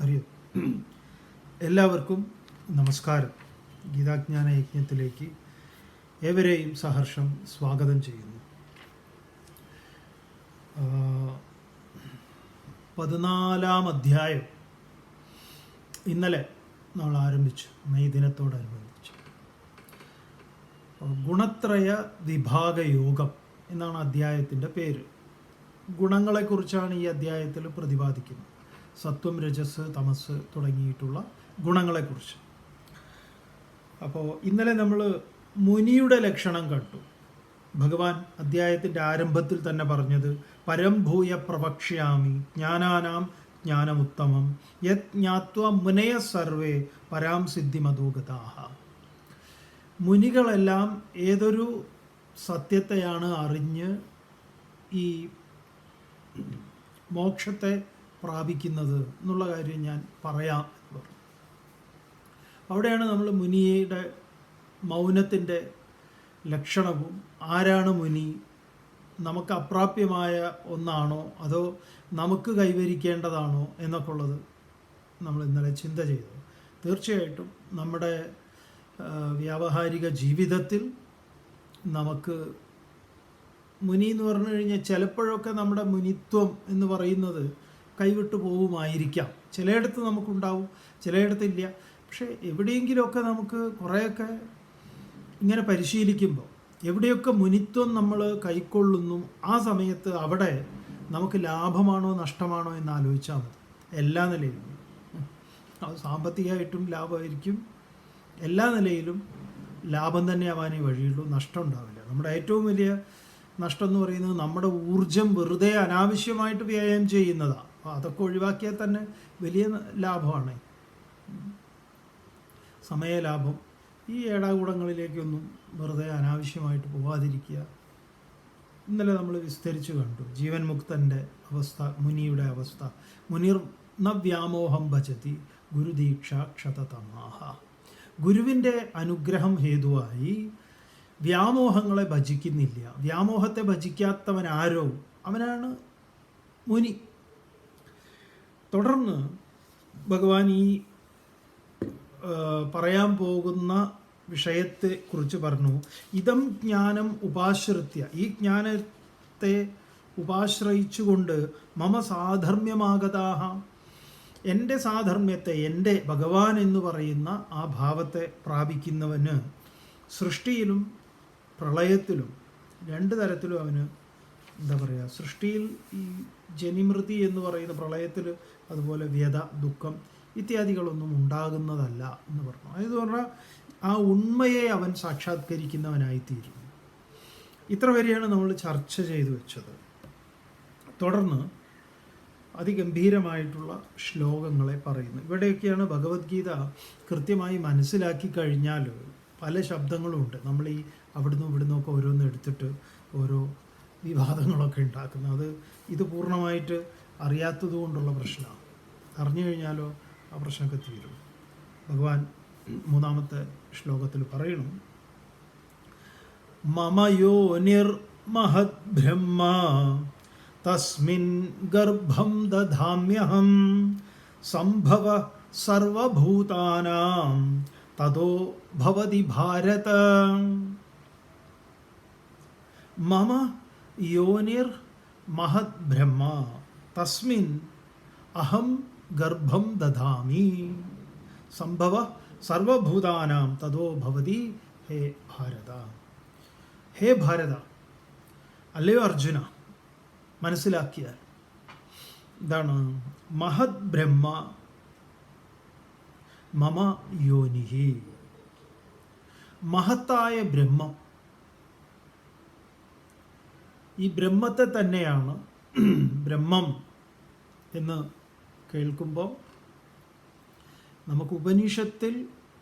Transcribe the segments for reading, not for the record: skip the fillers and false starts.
അറിയോ? എല്ലാവർക്കും നമസ്കാരം. ഗീതാജ്ഞാന യജ്ഞത്തിലേക്ക് ഏവരെയും സഹർഷം സ്വാഗതം ചെയ്യുന്നു. 14-ാം അധ്യായം ഇന്നലെ നമ്മൾ ആരംഭിച്ചു, മെയ് ദിനത്തോടനുബന്ധിച്ച്. ഗുണത്രയ വിഭാഗ യോഗം എന്നാണ് അധ്യായത്തിൻ്റെ പേര്. ഗുണങ്ങളെക്കുറിച്ചാണ് ഈ അധ്യായത്തിൽ പ്രതിപാദിക്കുന്നത്. സത്വം, രജസ്, തമസ് തുടങ്ങിയിട്ടുള്ള ഗുണങ്ങളെക്കുറിച്ച്. അപ്പോൾ ഇന്നലെ നമ്മൾ മുനിയുടെ ലക്ഷണം കണ്ടു. ഭഗവാൻ അധ്യായത്തിൻ്റെ ആരംഭത്തിൽ തന്നെ പറഞ്ഞത് പരംഭൂയ പ്രവക്ഷ്യാമി ജ്ഞാനാനാം ജ്ഞാനമുത്തമം യത് ജ്ഞാത്വ മുനയ സർവേ പരാം സിദ്ധിമതോഗതാഹ. മുനികളെല്ലാം ഏതൊരു സത്യത്തെയാണ് അറിഞ്ഞ് ഈ മോക്ഷത്തെ പ്രാപിക്കുന്നത് എന്നുള്ള കാര്യം ഞാൻ പറയാം എന്ന് പറഞ്ഞു. അവിടെയാണ് നമ്മൾ മുനിയുടെ മൗനത്തിൻ്റെ ലക്ഷണവും, ആരാണ് മുനി, നമുക്ക് അപ്രാപ്യമായ ഒന്നാണോ അതോ നമുക്ക് കൈവരിക്കേണ്ടതാണോ എന്നൊക്കെ ഉള്ളത് നമ്മൾ ഇന്നലെ ചിന്ത ചെയ്തു. തീർച്ചയായിട്ടും നമ്മുടെ വ്യാവഹാരിക ജീവിതത്തിൽ നമുക്ക് മുനി എന്ന് പറഞ്ഞു കഴിഞ്ഞാൽ ചിലപ്പോഴൊക്കെ നമ്മുടെ മുനിത്വം എന്ന് പറയുന്നത് കൈവിട്ടു പോവുമായിരിക്കാം. ചിലയിടത്ത് നമുക്കുണ്ടാവും, ചിലയിടത്തില്ല. പക്ഷേ എവിടെയെങ്കിലുമൊക്കെ നമുക്ക് കുറേയൊക്കെ ഇങ്ങനെ പരിശീലിക്കുമ്പോൾ എവിടെയൊക്കെ മുനിത്വം നമ്മൾ കൈക്കൊള്ളുന്നു, ആ സമയത്ത് അവിടെ നമുക്ക് ലാഭമാണോ നഷ്ടമാണോ എന്ന് ആലോചിച്ചാൽ മതി. എല്ലാ നിലയിലും അത് സാമ്പത്തികമായിട്ടും ലാഭമായിരിക്കും, എല്ലാ നിലയിലും ലാഭം തന്നെ ആവാനേ വഴിയുള്ളൂ, നഷ്ടം ഉണ്ടാവില്ല. നമ്മുടെ ഏറ്റവും വലിയ നഷ്ടം എന്ന് പറയുന്നത് നമ്മുടെ ഊർജം വെറുതെ അനാവശ്യമായിട്ട് വ്യായാമം ചെയ്യുന്നതാണ്. അപ്പോൾ അതൊക്കെ ഒഴിവാക്കിയാൽ തന്നെ വലിയ ലാഭമാണ്, സമയലാഭം. ഈ ഏടാകൂടങ്ങളിലേക്കൊന്നും വെറുതെ അനാവശ്യമായിട്ട് പോകാതിരിക്കുക. ഇന്നലെ നമ്മൾ വിസ്തരിച്ച് കണ്ടു ജീവൻ മുക്തൻ്റെ അവസ്ഥ, മുനിയുടെ അവസ്ഥ. മുനിർ ന വ്യാമോഹം ഭജതി ഗുരുദീക്ഷ ക്ഷതതമാഹ. ഗുരുവിൻ്റെ അനുഗ്രഹം ഹേതുവായി വ്യാമോഹങ്ങളെ ഭജിക്കുന്നില്ല. വ്യാമോഹത്തെ ഭജിക്കാത്തവനാരോ അവനാണ് മുനി. തുടർന്ന് ഭഗവാൻ ഈ പറയാൻ പോകുന്ന വിഷയത്തെക്കുറിച്ച് പറഞ്ഞു. ഇതം ജ്ഞാനം ഉപാശ്രിത്യ, ഈ ജ്ഞാനത്തെ ഉപാശ്രയിച്ചുകൊണ്ട് മമ സാധർമ്യമാഗതാഹ, എൻ്റെ സാധർമ്മ്യത്തെ, എൻ്റെ ഭഗവാൻ എന്ന് പറയുന്ന ആ ഭാവത്തെ പ്രാപിക്കുന്നവന് സൃഷ്ടിയിലും പ്രളയത്തിലും രണ്ട് തരത്തിലും അവന് എന്താ പറയുക, സൃഷ്ടിയിൽ ഈ ജനിമൃതി എന്ന് പറയുന്ന പ്രളയത്തിൽ അതുപോലെ വ്യത, ദുഃഖം ഇത്യാദികളൊന്നും ഉണ്ടാകുന്നതല്ല എന്ന് പറഞ്ഞു. അതെന്ന് പറഞ്ഞാൽ ആ ഉണ്മയെ അവൻ സാക്ഷാത്കരിക്കുന്നവനായിത്തീരുന്നു. ഇത്ര വരെയാണ് നമ്മൾ ചർച്ച ചെയ്തു വെച്ചത്. തുടർന്ന് അതിഗംഭീരമായിട്ടുള്ള ശ്ലോകങ്ങളെ പറയുന്നു. ഇവിടെയൊക്കെയാണ് ഭഗവത്ഗീത കൃത്യമായി മനസ്സിലാക്കി കഴിഞ്ഞാൽ പല ശബ്ദങ്ങളുമുണ്ട്. നമ്മൾ ഈ അവിടുന്ന് ഇവിടുന്നൊക്കെ ഓരോന്ന് എടുത്തിട്ട് ഓരോ വിവാദങ്ങളൊക്കെ ഉണ്ടാക്കുന്നത്. ഇത് പൂർണ്ണമായിട്ട് അറിയാത്തത് കൊണ്ടുള്ള പ്രശ്നമാണ്. അറിഞ്ഞു കഴിഞ്ഞാലോ ആ പ്രശ്നമൊക്കെ തീരും. ഭഗവാൻ 3-ാമത്തെ ശ്ലോകത്തിൽ പറയുന്നു, മമ യോനിർ മഹത് ബ്രഹ്മ തസ്മിൻ ഗർഭം ദധാമ്യഹം സംഭവ സർവഭൂതാനാം തതോ ഭവതി ഭാരത. മമ യോനിർ മഹത് ബ്രഹ്മ തസ്മിൻ അഹം ഗർഭം ദധാമി സംഭവ സർവഭൂതാനാം തതോ ഭവതി ഹേ ഭാരത. ഹേ ഭാരത, അല്ലയോ അർജുന, മനസ്സിലാക്കിയാൽ ഇതാണ് മഹത് ബ്രഹ്മ മമ യോനിഹി. മഹത്തായ ബ്രഹ്മം, ഈ ബ്രഹ്മത്തെ തന്നെയാണ് ബ്രഹ്മം എന്ന് കേൾക്കുമ്പോൾ നമുക്ക് ഉപനിഷത്തിൽ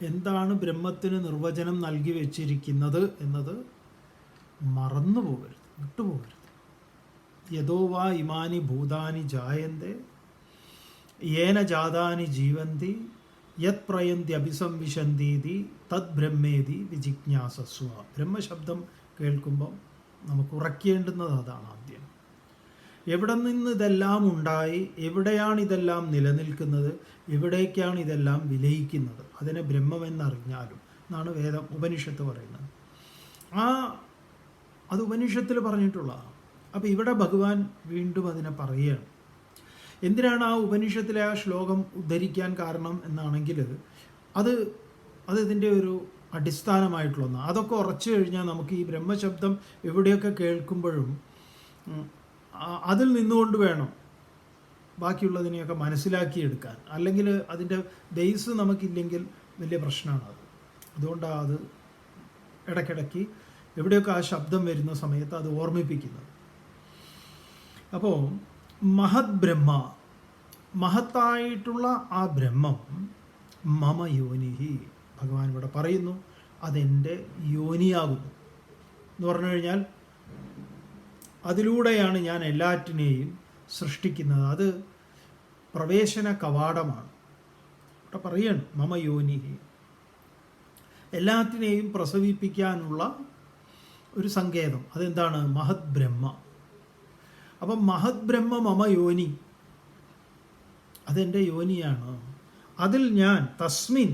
എന്താണ് ബ്രഹ്മത്തിന് നിർവചനം നൽകി വച്ചിരിക്കുന്നത് എന്നത് മറന്നു പോകരുത്, വിട്ടുപോകരുത്. യതോ വാ ഇമാനി ഭൂതാനി ജായന്തെ യേന ജാതാനി ജീവന്തി യത് പ്രയന്തി അഭിസംവിശന്തീതി തദ് ബ്രഹ്മേതി വിജിജ്ഞാസസ്വ. ബ്രഹ്മശബ്ദം കേൾക്കുമ്പോൾ നമുക്ക് ഉറക്കേണ്ടുന്നത് അതാണ് ആദ്യം. എവിടെ നിന്ന് ഇതെല്ലാം ഉണ്ടായി, എവിടെയാണ് ഇതെല്ലാം നിലനിൽക്കുന്നത്, എവിടേക്കാണ് ഇതെല്ലാം വിലയിക്കുന്നത്, അതിനെ ബ്രഹ്മമെന്നറിഞ്ഞാലും എന്നാണ് ഉപനിഷത്ത് പറയുന്നത്. അത് ഉപനിഷത്തിൽ പറഞ്ഞിട്ടുള്ളതാണ്. അപ്പോൾ ഇവിടെ ഭഗവാൻ വീണ്ടും അതിനെ പറയുകയാണ്. എന്തിനാണ് ആ ഉപനിഷത്തിലെ ആ ശ്ലോകം ഉദ്ധരിക്കാൻ കാരണം എന്നാണെങ്കിൽ അത് ഇതിൻ്റെ ഒരു അടിസ്ഥാനമായിട്ടുള്ള ഒന്ന്. അതൊക്കെ ഉറച്ചു കഴിഞ്ഞാൽ നമുക്ക് ഈ ബ്രഹ്മശബ്ദം എവിടെയൊക്കെ കേൾക്കുമ്പോഴും അതിൽ നിന്നുകൊണ്ട് വേണം ബാക്കിയുള്ളതിനെയൊക്കെ മനസ്സിലാക്കിയെടുക്കാൻ. അല്ലെങ്കിൽ അതിൻ്റെ ബേസ് നമുക്കില്ലെങ്കിൽ വലിയ പ്രശ്നമാണ് അത്. അതുകൊണ്ടാണ് അത് ഇടയ്ക്കിടയ്ക്ക് എവിടെയൊക്കെ ആ ശബ്ദം വരുന്ന സമയത്ത് അത് ഓർമ്മിപ്പിക്കുന്നത്. അപ്പോൾ മഹത് ബ്രഹ്മ, മഹത്തായിട്ടുള്ള ആ ബ്രഹ്മം മമ യോനിഹി, ഭഗവാൻ ഇവിടെ പറയുന്നു, അതെൻ്റെ യോനിയാകുന്നു എന്ന് പറഞ്ഞു കഴിഞ്ഞാൽ അതിലൂടെയാണ് ഞാൻ എല്ലാറ്റിനെയും സൃഷ്ടിക്കുന്നത്. അത് പ്രവേശന കവാടമാണ്. ഇവിടെ പറയാണ് മമ യോനിഹി, എല്ലാറ്റിനെയും പ്രസവിപ്പിക്കാനുള്ള ഒരു സങ്കേതം. അതെന്താണ്? മഹത് ബ്രഹ്മ. അപ്പം മഹത് ബ്രഹ്മ മമ യോനി, അതെൻ്റെ യോനിയാണ്. അതിൽ ഞാൻ തസ്മിൻ,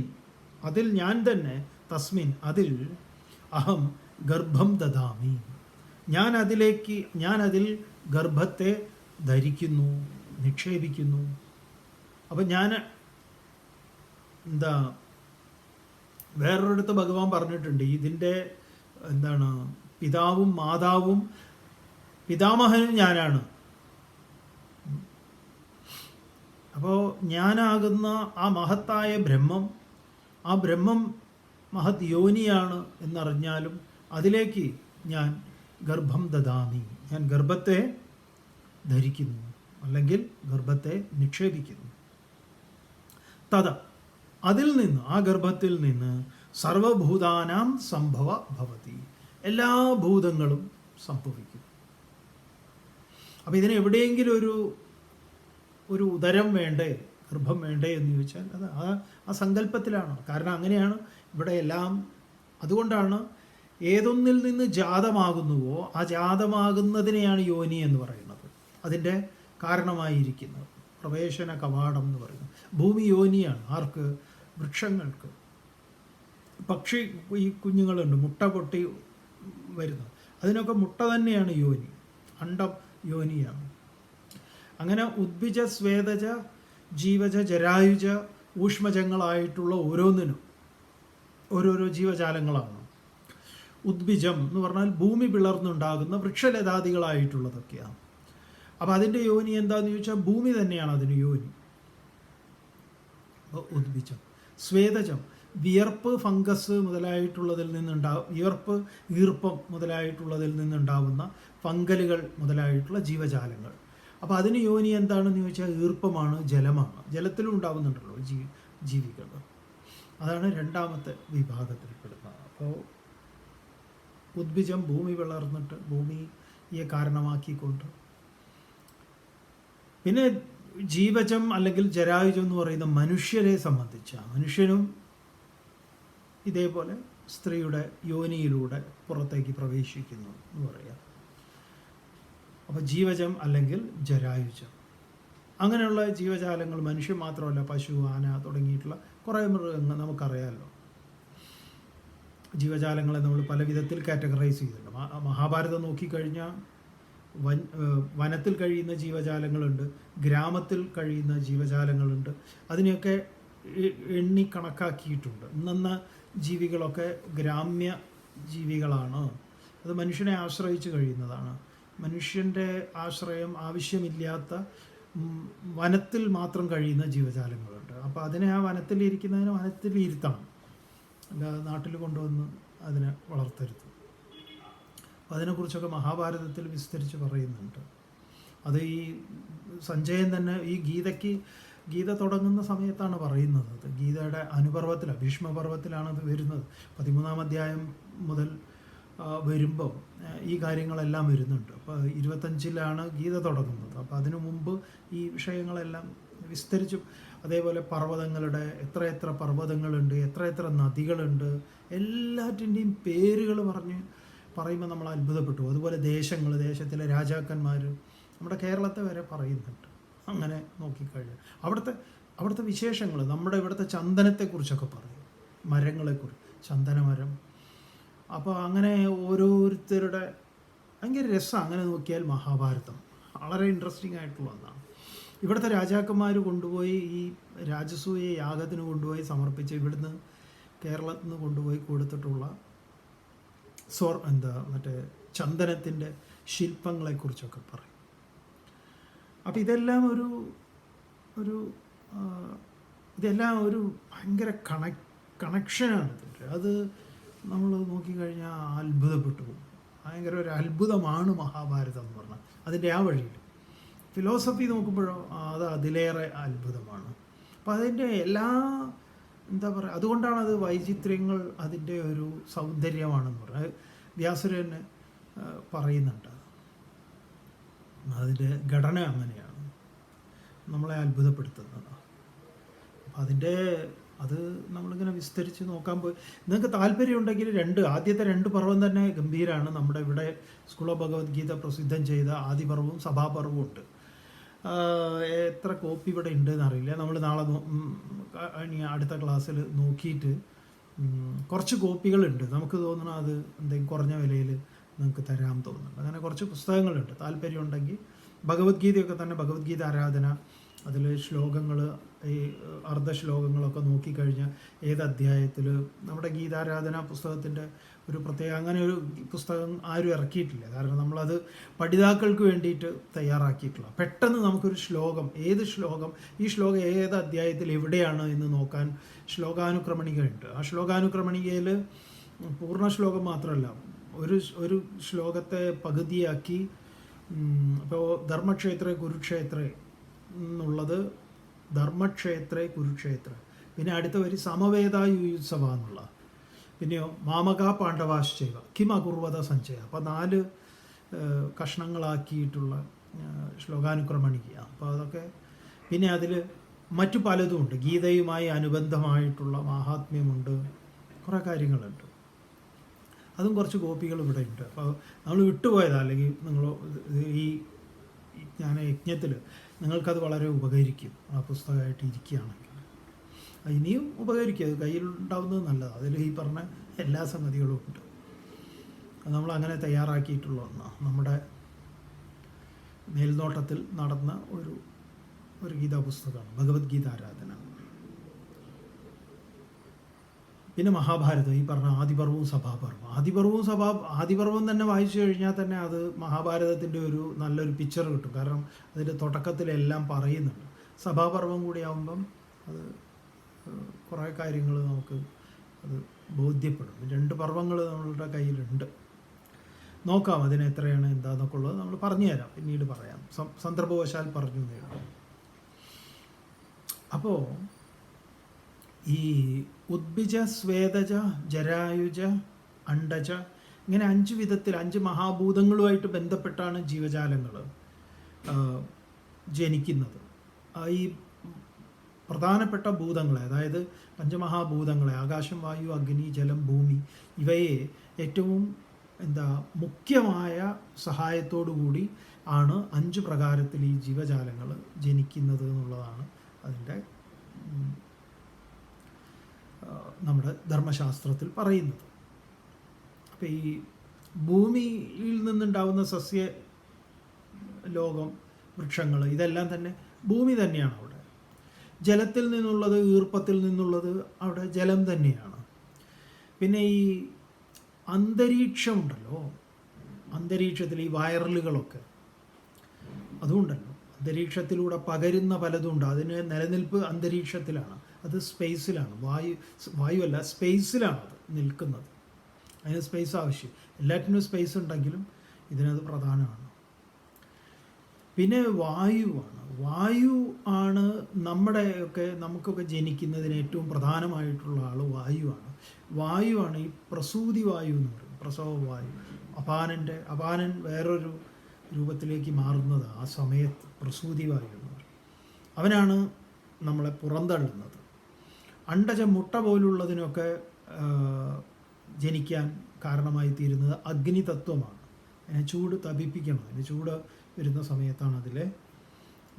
അതിൽ ഞാൻ തന്നെ, തസ്മിൻ അതിൽ അഹം ഗർഭം ദദാമി, ഞാൻ അതിൽ ഗർഭത്തെ ധരിക്കുന്നു, നിക്ഷേപിക്കുന്നു. അപ്പം ഞാൻ വേറൊരിടത്ത് ഭഗവാൻ പറഞ്ഞിട്ടുണ്ട്, ഇതിൻ്റെ പിതാവും മാതാവും പിതാമഹനും ഞാനാണ്. അപ്പോൾ ഞാനാകുന്ന ആ മഹത്തായ ബ്രഹ്മം, ആ ബ്രഹ്മം മഹത് യോനിയാണ് എന്നറിഞ്ഞാലും അതിലേക്ക് ഞാൻ ഗർഭം ദദാമി, ഞാൻ ഗർഭത്തെ ധരിക്കുന്നു അല്ലെങ്കിൽ ഗർഭത്തെ നിക്ഷേപിക്കുന്നു. തഥ അതിൽ നിന്ന്, ആ ഗർഭത്തിൽ നിന്ന് സർവഭൂതാനാം സംഭവ ഭവതി, എല്ലാ ഭൂതങ്ങളും സംഭവിക്കും. അപ്പോൾ ഇതിന് എവിടെയെങ്കിലും ഒരു ഉദരം വേണ്ടേ, ഗർഭം വേണ്ടേ എന്ന് ചോദിച്ചാൽ അത് ആ സങ്കല്പത്തിലാണ്. കാരണം അങ്ങനെയാണ് ഇവിടെ എല്ലാം. അതുകൊണ്ടാണ് ഏതൊന്നിൽ നിന്ന് ജാതമാകുന്നുവോ ആ ജാതമാകുന്നതിനെയാണ് യോനി എന്ന് പറയുന്നത്, അതിൻ്റെ കാരണമായിരിക്കുന്നത്, പ്രവേശന കവാടം എന്ന് പറയുന്നത്. ഭൂമി യോനിയാണ്. ആർക്ക്? വൃക്ഷങ്ങൾക്ക്. പക്ഷി ഈ കുഞ്ഞുങ്ങളുണ്ട്, മുട്ട പൊട്ടി വരുന്നത്, അതിനൊക്കെ മുട്ട തന്നെയാണ് യോനി. അണ്ഡം യോനിയാണ്. അങ്ങനെ ഉദ്ഭിജ, സ്വേദജ, ജീവജ, ജരായുജ, ഊഷ്മജങ്ങളായിട്ടുള്ള ഓരോന്നിനും ഓരോരോ ജീവജാലങ്ങളാണ്. ഉദ്ഭിജം എന്ന് പറഞ്ഞാൽ ഭൂമി പിളർന്നുണ്ടാകുന്ന വൃക്ഷലതാദികളായിട്ടുള്ളതൊക്കെയാണ്. അപ്പോൾ അതിൻ്റെ യോനി എന്താണെന്ന് ചോദിച്ചാൽ ഭൂമി തന്നെയാണ് അതിന് യോനി. ഉദ്ഭിജം. സ്വേദജം വിയർപ്പ്, ഫംഗസ് മുതലായിട്ടുള്ളതിൽ വിയർപ്പ്, ഈർപ്പം മുതലായിട്ടുള്ളതിൽ നിന്നുണ്ടാവുന്ന ഫംഗലുകൾ മുതലായിട്ടുള്ള ജീവജാലങ്ങൾ. അപ്പോൾ അതിന് യോനി എന്താണെന്ന് ചോദിച്ചാൽ ഈർപ്പമാണ്, ജലമാണ്. ജലത്തിലും ഉണ്ടാവുന്നുണ്ടല്ലോ ജീവികൾ. അതാണ് രണ്ടാമത്തെ വിഭാഗത്തിൽപ്പെടുന്നത്. അപ്പോൾ ഉദ്ഭിജം ഭൂമി പിളർന്നിട്ട് ഭൂമിയെ കാരണമാക്കിക്കൊണ്ട്. പിന്നെ ജീവജം അല്ലെങ്കിൽ ജരായുജം എന്ന് പറയുന്ന മനുഷ്യരെ സംബന്ധിച്ചാണ്. മനുഷ്യനും ഇതേപോലെ സ്ത്രീയുടെ യോനിയിലൂടെ പുറത്തേക്ക് പ്രവേശിക്കുന്നു എന്ന് പറയാം. അപ്പോൾ ജീവജം അല്ലെങ്കിൽ ജരായുജം, അങ്ങനെയുള്ള ജീവജാലങ്ങൾ മനുഷ്യൻ മാത്രമല്ല, പശു, ആന തുടങ്ങിയിട്ടുള്ള കുറേ മൃഗങ്ങൾ നമുക്കറിയാമല്ലോ. ജീവജാലങ്ങളെ നമ്മൾ പല വിധത്തിൽ കാറ്റഗറൈസ് ചെയ്തിട്ടുണ്ട്. മഹാഭാരതം നോക്കിക്കഴിഞ്ഞാൽ വനത്തിൽ കഴിയുന്ന ജീവജാലങ്ങളുണ്ട്, ഗ്രാമത്തിൽ കഴിയുന്ന ജീവജാലങ്ങളുണ്ട്. അതിനെയൊക്കെ എണ്ണി കണക്കാക്കിയിട്ടുണ്ട്. ഇന്ന ജീവികളൊക്കെ ഗ്രാമ്യ ജീവികളാണ്, അത് മനുഷ്യനെ ആശ്രയിച്ച് കഴിയുന്നതാണ്. മനുഷ്യൻ്റെ ആശ്രയം ആവശ്യമില്ലാത്ത വനത്തിൽ മാത്രം കഴിയുന്ന ജീവജാലങ്ങളുണ്ട്. അപ്പോൾ അതിനെ ആ വനത്തിലിരിക്കുന്നതിന് വനത്തിലിരുത്തണം, അല്ലാതെ നാട്ടിൽ കൊണ്ടുവന്ന് അതിനെ വളർത്തരുത്. അതിനെക്കുറിച്ചൊക്കെ മഹാഭാരതത്തിൽ വിസ്തരിച്ച് പറയുന്നുണ്ട്. അത് ഈ സഞ്ജയൻ തന്നെ ഈ ഗീത തുടങ്ങുന്ന സമയത്താണ് പറയുന്നത്. അത് ഗീതയുടെ അനുപർവത്തിലാണ്, ഭീഷ്മപർവത്തിലാണ് അത് വരുന്നത്. 13-ാം അധ്യായം മുതൽ വരുമ്പം ഈ കാര്യങ്ങളെല്ലാം വരുന്നുണ്ട്. അപ്പോൾ 25-ലാണ് ഗീത തുടങ്ങുന്നത്. അപ്പോൾ അതിനു മുമ്പ് ഈ വിഷയങ്ങളെല്ലാം വിസ്തരിച്ചു. അതേപോലെ പർവ്വതങ്ങളുടെ എത്ര പർവ്വതങ്ങളുണ്ട്, എത്ര നദികളുണ്ട്, എല്ലാറ്റിൻ്റെയും പേരുകൾ പറയുമ്പോൾ നമ്മൾ അത്ഭുതപ്പെട്ടു. അതുപോലെ ദേശത്തിലെ രാജാക്കന്മാർ, നമ്മുടെ കേരളത്തെ വരെ പറയുന്നുണ്ട്. അങ്ങനെ നോക്കിക്കഴിഞ്ഞാൽ അവിടുത്തെ വിശേഷങ്ങൾ, നമ്മുടെ ഇവിടുത്തെ ചന്ദനത്തെക്കുറിച്ചൊക്കെ പറയും, മരങ്ങളെക്കുറിച്ച്, ചന്ദനമരം. അപ്പോൾ അങ്ങനെ ഓരോരുത്തരുടെ ഭയങ്കര രസം. അങ്ങനെ നോക്കിയാൽ മഹാഭാരതം വളരെ ഇൻട്രസ്റ്റിംഗ് ആയിട്ടുള്ള ഒന്നാണ്. ഇവിടുത്തെ രാജാക്കന്മാർ കൊണ്ടുപോയി ഈ രാജസൂയ യാഗത്തിന് കൊണ്ടുപോയി സമർപ്പിച്ച് ഇവിടുന്ന് കേരളത്തിൽ നിന്ന് കൊണ്ടുപോയി കൊടുത്തിട്ടുള്ള മറ്റേ ചന്ദനത്തിൻ്റെ ശില്പങ്ങളെക്കുറിച്ചൊക്കെ പറയും. അപ്പം ഇതെല്ലാം ഒരു ഭയങ്കര കണക്ഷനാണ് ഇതിൻ്റെ. അത് നമ്മൾ നോക്കിക്കഴിഞ്ഞാൽ അത്ഭുതപ്പെട്ടു പോകും. ഭയങ്കര ഒരു അത്ഭുതമാണ് മഹാഭാരതം എന്ന് പറഞ്ഞാൽ. അതിൻ്റെ ആ വഴിയിൽ ഫിലോസഫി നോക്കുമ്പോഴോ അത് അതിലേറെ അത്ഭുതമാണ്. അപ്പം അതിൻ്റെ എല്ലാ അതുകൊണ്ടാണ് അത് വൈചിത്ര്യങ്ങൾ അതിൻ്റെ ഒരു സൗന്ദര്യമാണെന്ന് പറഞ്ഞാൽ വ്യാസർ തന്നെ പറയുന്നുണ്ട്. അതിൻ്റെ ഘടന അങ്ങനെയാണ്, നമ്മളെ അത്ഭുതപ്പെടുത്തുന്നത്. അപ്പം അത് നമ്മളിങ്ങനെ വിസ്തരിച്ച് നോക്കാൻ പോയി. നിങ്ങൾക്ക് താല്പര്യമുണ്ടെങ്കിൽ ആദ്യത്തെ 2 പർവ്വം തന്നെ ഗംഭീരമാണ്. നമ്മുടെ ഇവിടെ സ്കൂൾ ഓഫ് ഭഗവത്ഗീത പ്രസിദ്ധം ചെയ്ത ആദിപർവ്വവും സഭാപർവ്വവും ഉണ്ട്. എത്ര കോപ്പി ഇവിടെ ഉണ്ടെന്ന് അറിയില്ല. നമ്മൾ നാളെ അടുത്ത ക്ലാസ്സിൽ നോക്കിയിട്ട് കുറച്ച് കോപ്പികളുണ്ട്. നമുക്ക് തോന്നണം അത് എന്തെങ്കിലും കുറഞ്ഞ വിലയിൽ നിങ്ങൾക്ക് തരാൻ തോന്നുന്നുണ്ട്. അങ്ങനെ കുറച്ച് പുസ്തകങ്ങളുണ്ട്. താല്പര്യമുണ്ടെങ്കിൽ ഭഗവത്ഗീതയൊക്കെ തന്നെ, ഭഗവത്ഗീത ആരാധന, അതിൽ ശ്ലോകങ്ങൾ, ഈ അർദ്ധശ്ലോകങ്ങളൊക്കെ നോക്കിക്കഴിഞ്ഞാൽ ഏത് അധ്യായത്തിൽ നമ്മുടെ ഗീതാരാധന പുസ്തകത്തിൻ്റെ ഒരു പ്രത്യേക അങ്ങനെ ഒരു പുസ്തകം ആരും ഇറക്കിയിട്ടില്ല. കാരണം നമ്മളത് പഠിതാക്കൾക്ക് വേണ്ടിയിട്ട് തയ്യാറാക്കിയിട്ടില്ല. പെട്ടെന്ന് നമുക്കൊരു ശ്ലോകം, ഈ ശ്ലോകം ഏത് അധ്യായത്തിൽ എവിടെയാണ് എന്ന് നോക്കാൻ ശ്ലോകാനുക്രമണികയുണ്ട്. ആ ശ്ലോകാനുക്രമണികയിൽ പൂർണ്ണ ശ്ലോകം മാത്രമല്ല, ഒരു ശ്ലോകത്തെ പകുതിയാക്കി, ഇപ്പോൾ ധർമ്മക്ഷേത്രേ കുരുക്ഷേത്രേ എന്നുള്ളത് ധർമ്മക്ഷേത്രേ കുരുക്ഷേത്ര, പിന്നെ അടുത്ത വരി സമവേദായുത്സവ എന്നുള്ള, പിന്നെയോ മാമക പാണ്ഡവാശ്ചൈവ കിം അകുർവത സഞ്ചയ. അപ്പോൾ 4 കഷ്ണങ്ങളാക്കിയിട്ടുള്ള ശ്ലോകാനുക്രമണിക. അപ്പോൾ അതൊക്കെ, പിന്നെ അതിൽ മറ്റു പലതും ഉണ്ട്. ഗീതയുമായി അനുബന്ധമായിട്ടുള്ള മാഹാത്മ്യമുണ്ട്, കുറേ കാര്യങ്ങളുണ്ട്. അതും കുറച്ച് കോപ്പികൾ ഇവിടെ ഉണ്ട്. അപ്പോൾ നമ്മൾ വിട്ടുപോയതാണ്. അല്ലെങ്കിൽ നിങ്ങൾ ഈ യജ്ഞത്തിൽ നിങ്ങൾക്കത് വളരെ ഉപകരിക്കും. ആ പുസ്തകമായിട്ട് ഇരിക്കുകയാണെങ്കിൽ ഇനിയും ഉപകരിക്കും. അത് കയ്യിലുണ്ടാവുന്നത് നല്ലതാണ്. അതിൽ ഈ പറഞ്ഞ എല്ലാ സംഗതികളും ഉണ്ട്. അത് നമ്മളങ്ങനെ തയ്യാറാക്കിയിട്ടുള്ള ഒന്നാണ്. നമ്മുടെ മേൽനോട്ടത്തിൽ നടന്ന ഒരു ഗീതാ പുസ്തകമാണ് ഭഗവത്ഗീത ആരാധന. പിന്നെ മഹാഭാരതം, ഈ പറഞ്ഞ ആദിപർവ്വവും സഭാപർവ്വം. ആദിപർവ്വം തന്നെ വായിച്ചു കഴിഞ്ഞാൽ തന്നെ അത് മഹാഭാരതത്തിൻ്റെ നല്ലൊരു പിക്ചർ കിട്ടും. കാരണം അതിൻ്റെ തുടക്കത്തിലെല്ലാം പറയുന്നുണ്ട്. സഭാപർവ്വം കൂടി ആകുമ്പം അത് കുറേ കാര്യങ്ങൾ നമുക്ക് അത് ബോധ്യപ്പെടും. 2 പർവ്വങ്ങൾ നമ്മളുടെ കയ്യിലുണ്ട്. നോക്കാം അതിന് എത്രയാണ് എന്താണെന്നൊക്കെ ഉള്ളത് നമ്മൾ പറഞ്ഞു തരാം, പിന്നീട് പറയാം. സന്ദർഭവശാൽ പറഞ്ഞു തരാം. അപ്പോൾ ഈ ഉദ്ഭിജ, സ്വേദജ, ജരായുജ, അണ്ടജ, ഇങ്ങനെ 5 വിധത്തിൽ 5 മഹാഭൂതങ്ങളുമായിട്ട് ബന്ധപ്പെട്ടാണ് ജീവജാലങ്ങൾ ജനിക്കുന്നത്. ഈ പ്രധാനപ്പെട്ട ഭൂതങ്ങളെ, അതായത് പഞ്ചമഹാഭൂതങ്ങളെ, ആകാശം, വായു, അഗ്നി, ജലം, ഭൂമി, ഇവയെ ഏറ്റവും മുഖ്യമായ സഹായത്തോടുകൂടി ആണ് 5 പ്രകാരത്തിൽ ഈ ജീവജാലങ്ങൾ ജനിക്കുന്നത് എന്നുള്ളതാണ് അതിൻ്റെ നമ്മുടെ ധർമ്മശാസ്ത്രത്തിൽ പറയുന്നത്. അപ്പോൾ ഈ ഭൂമിയിൽ നിന്നുണ്ടാവുന്ന സസ്യ ലോകം, വൃക്ഷങ്ങൾ, ഇതെല്ലാം തന്നെ ഭൂമി തന്നെയാണ്. അവിടെ ജലത്തിൽ നിന്നുള്ളത്, ഈർപ്പത്തിൽ നിന്നുള്ളത് അവിടെ ജലം തന്നെയാണ്. പിന്നെ ഈ അന്തരീക്ഷമുണ്ടല്ലോ, അന്തരീക്ഷത്തിൽ ഈ വൈറലുകളൊക്കെ അതുകൊണ്ടല്ലോ, അന്തരീക്ഷത്തിലൂടെ പകരുന്ന പലതുണ്ട്. അതിന് നിലനിൽപ്പ് അന്തരീക്ഷത്തിലാണ്, അത് സ്പേസിലാണ്. വായുവല്ല, സ്പേസിലാണ് അത് നിൽക്കുന്നത്. അതിന് സ്പേസ് ആവശ്യം. എല്ലാറ്റിനും സ്പേസ് ഉണ്ടെങ്കിലും ഇതിനത് പ്രധാനമാണ്. പിന്നെ വായു ആണ് നമുക്കൊക്കെ ജനിക്കുന്നതിന് ഏറ്റവും പ്രധാനമായിട്ടുള്ള ആൾ വായുവാണ് ഈ പ്രസൂതി വായു എന്ന് പറയും, പ്രസവ വായു. അപാനൻ വേറൊരു രൂപത്തിലേക്ക് മാറുന്നത് ആ സമയത്ത് പ്രസൂതി വായു എന്ന് പറയും. അവനാണ് നമ്മളെ പുറന്തള്ളുന്നത്. അണ്ടജ, മുട്ട പോലുള്ളതിനൊക്കെ ജനിക്കാൻ കാരണമായി തീരുന്നത് അഗ്നിതത്വമാണ്. അതിനെ ചൂട് തപിപ്പിക്കണം, അതിന് ചൂട് വരുന്ന സമയത്താണ്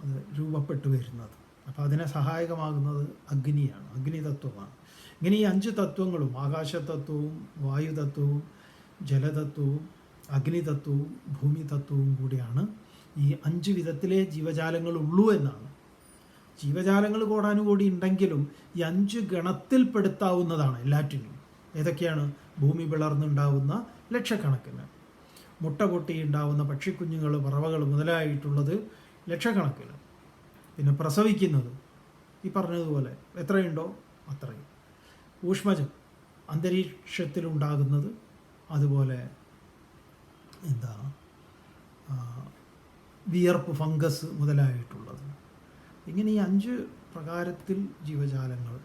അത് രൂപപ്പെട്ടു വരുന്നത്. അപ്പോൾ അതിനെ സഹായകമാകുന്നത് അഗ്നിയാണ്, അഗ്നിതത്വമാണ്. ഇങ്ങനെ ഈ 5 തത്വങ്ങളും, ആകാശതത്വവും വായുതത്വവും ജലതത്വവും അഗ്നിതത്വവും ഭൂമിതത്വവും കൂടിയാണ് ഈ 5 വിധത്തിലെ ജീവജാലങ്ങളുള്ളൂ എന്നാണ്. ജീവജാലങ്ങൾ കോടാനുകൂടി ഉണ്ടെങ്കിലും ഈ 5 ഗണത്തിൽപ്പെടുത്താവുന്നതാണ് എല്ലാറ്റിനും. ഏതൊക്കെയാണ്? ഭൂമി പിളർന്നുണ്ടാവുന്ന ലക്ഷക്കണക്കിന്, മുട്ട പൊട്ടി ഉണ്ടാവുന്ന പക്ഷിക്കുഞ്ഞുങ്ങൾ, പറവകൾ മുതലായിട്ടുള്ളത് ലക്ഷക്കണക്കിന്, പിന്നെ പ്രസവിക്കുന്നത് ഈ പറഞ്ഞതുപോലെ എത്രയുണ്ടോ അത്രയും, ഊഷ്മജം അന്തരീക്ഷത്തിലുണ്ടാകുന്നത്, അതുപോലെ വിയർപ്പ്, ഫംഗസ് മുതലായിട്ടുള്ളത്. ഇങ്ങനെ ഈ 5 പ്രകാരത്തിൽ ജീവജാലങ്ങൾ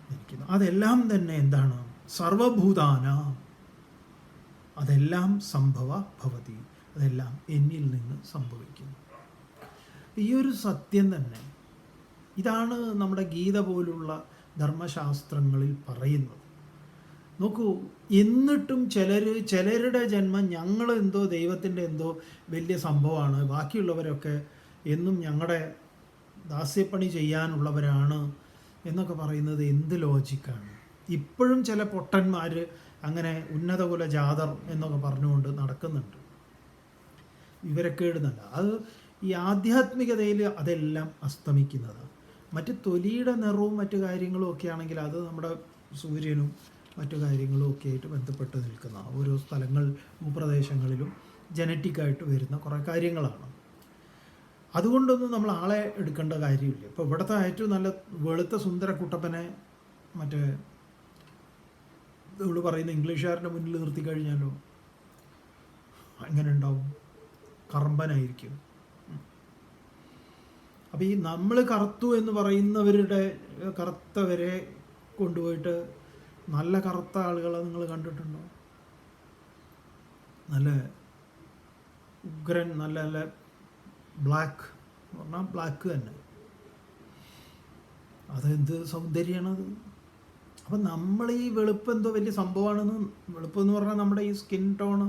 ഇരിക്കുന്നു. അതെല്ലാം തന്നെ എന്താണ്? സർവഭൂതാന, അതെല്ലാം സംഭവ ഭവതി, അതെല്ലാം എന്നിൽ നിന്ന് സംഭവിക്കുന്നു. ഈ ഒരു സത്യം തന്നെ, ഇതാണ് നമ്മുടെ ഗീത പോലുള്ള ധർമ്മശാസ്ത്രങ്ങളിൽ പറയുന്നത്. നോക്കൂ, എന്നിട്ടും ചിലരുടെ ജന്മം ഞങ്ങളെന്തോ ദൈവത്തിൻ്റെ എന്തോ വലിയ സംഭവമാണ്, ബാക്കിയുള്ളവരൊക്കെ എന്നും ഞങ്ങളുടെ ദാസ്യപ്പണി ചെയ്യാനുള്ളവരാണ് എന്നൊക്കെ പറയുന്നത് എന്ത് ലോജിക്കാണ്? ഇപ്പോഴും ചില പൊട്ടന്മാർ അങ്ങനെ ഉന്നതകുല ജാതർ എന്നൊക്കെ പറഞ്ഞുകൊണ്ട് നടക്കുന്നുണ്ട്. വിവരക്കേടുന്നല്ല, അത് ഈ ആധ്യാത്മികതയിൽ അതെല്ലാം അസ്തമിക്കുന്നതാണ്. മറ്റ് തൊലിയുടെ നിറവും മറ്റു കാര്യങ്ങളും ഒക്കെ ആണെങ്കിൽ അത് നമ്മുടെ സൂര്യനും മറ്റു കാര്യങ്ങളും ഒക്കെ ആയിട്ട് ബന്ധപ്പെട്ട് നിൽക്കുന്ന ഓരോ സ്ഥലങ്ങൾ, ഭൂപ്രദേശങ്ങളിലും ജനറ്റിക്കായിട്ട് വരുന്ന കുറേ കാര്യങ്ങളാണ്. അതുകൊണ്ടൊന്നും നമ്മൾ ആളെ എടുക്കേണ്ട കാര്യമില്ല. ഇപ്പോൾ ഇവിടുത്തെ ഏറ്റവും നല്ല വെളുത്ത സുന്ദര കുട്ടപ്പനെ മറ്റേ നമ്മൾ പറയുന്ന ഇംഗ്ലീഷുകാരുടെ മുന്നിൽ നിർത്തി കഴിഞ്ഞാലോ എങ്ങനെ ഉണ്ടാവും? കറമ്പനായിരിക്കും. അപ്പോൾ ഈ നമ്മൾ കറുത്തു എന്ന് പറയുന്നവരുടെ കറുത്തവരെ കൊണ്ടുപോയിട്ട് നല്ല കറുത്ത ആളുകളെ നിങ്ങൾ കണ്ടിട്ടുണ്ടോ? നല്ല ഉഗ്രൻ, നല്ല നല്ല ബ്ലാക്ക് എന്ന് പറഞ്ഞാൽ ബ്ലാക്ക് തന്നെ, അതെന്ത് സൗന്ദര്യമാണത്. അപ്പം നമ്മൾ ഈ വെളുപ്പ് എന്തോ വലിയ സംഭവമാണെന്ന്, വെളുപ്പെന്ന് പറഞ്ഞാൽ നമ്മുടെ ഈ സ്കിൻ ടോണ്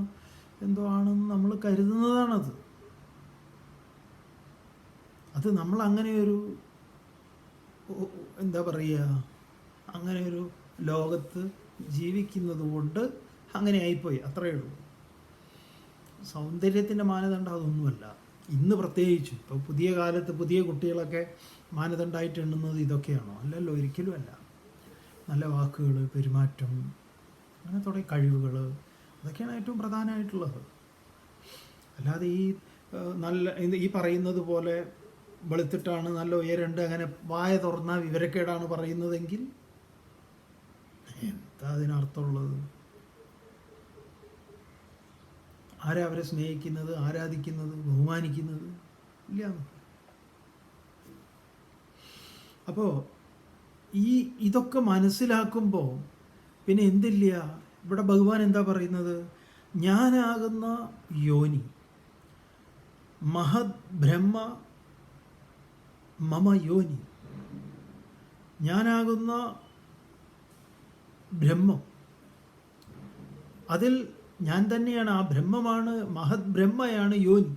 എന്തോ ആണെന്ന് നമ്മൾ കരുതുന്നതാണത്. അത് നമ്മൾ അങ്ങനെയൊരു എന്താ പറയുക, അങ്ങനെയൊരു ലോകത്ത് ജീവിക്കുന്നത് കൊണ്ട് അങ്ങനെ ആയിപ്പോയി, അത്രയേ ഉള്ളൂ. സൗന്ദര്യത്തിൻ്റെ മാനദണ്ഡം അതൊന്നുമല്ല. ഇന്ന് പ്രത്യേകിച്ച് ഇപ്പോൾ പുതിയ കാലത്ത് പുതിയ കുട്ടികളൊക്കെ മാനദണ്ഡമായിട്ട് എണ്ണുന്നത് ഇതൊക്കെയാണോ? അല്ലല്ലോ, ഒരിക്കലും അല്ല. നല്ല വാക്കുകൾ, പെരുമാറ്റം, അങ്ങനെ തുടങ്ങിയ കഴിവുകൾ, അതൊക്കെയാണ് ഏറ്റവും പ്രധാനമായിട്ടുള്ളത്. അല്ലാതെ ഈ നല്ല ഈ പറയുന്നത് പോലെ വെളുത്തിട്ടാണ്, നല്ല ഉയരണ്ട്, അങ്ങനെ വായ തുറന്നാൽ വിവരക്കേടാണ് പറയുന്നതെങ്കിൽ എന്താ അതിനർത്ഥമുള്ളത്? ആരാ അവരെ സ്നേഹിക്കുന്നത്, ആരാധിക്കുന്നത്, ബഹുമാനിക്കുന്നത്? ഇല്ല. അപ്പോൾ ഇതൊക്കെ മനസ്സിലാക്കുമ്പോൾ പിന്നെ എന്തില്ല, ഇവിടെ ഭഗവാൻ എന്താ പറയുന്നത്? ഞാനാകുന്ന യോനി, മഹത് ബ്രഹ്മ മമ യോനി, ഞാനാകുന്ന ബ്രഹ്മം, അതിൽ ഞാൻ തന്നെയാണ്, ആ ബ്രഹ്മമാണ്, മഹത് ബ്രഹ്മയാണ് യോനി,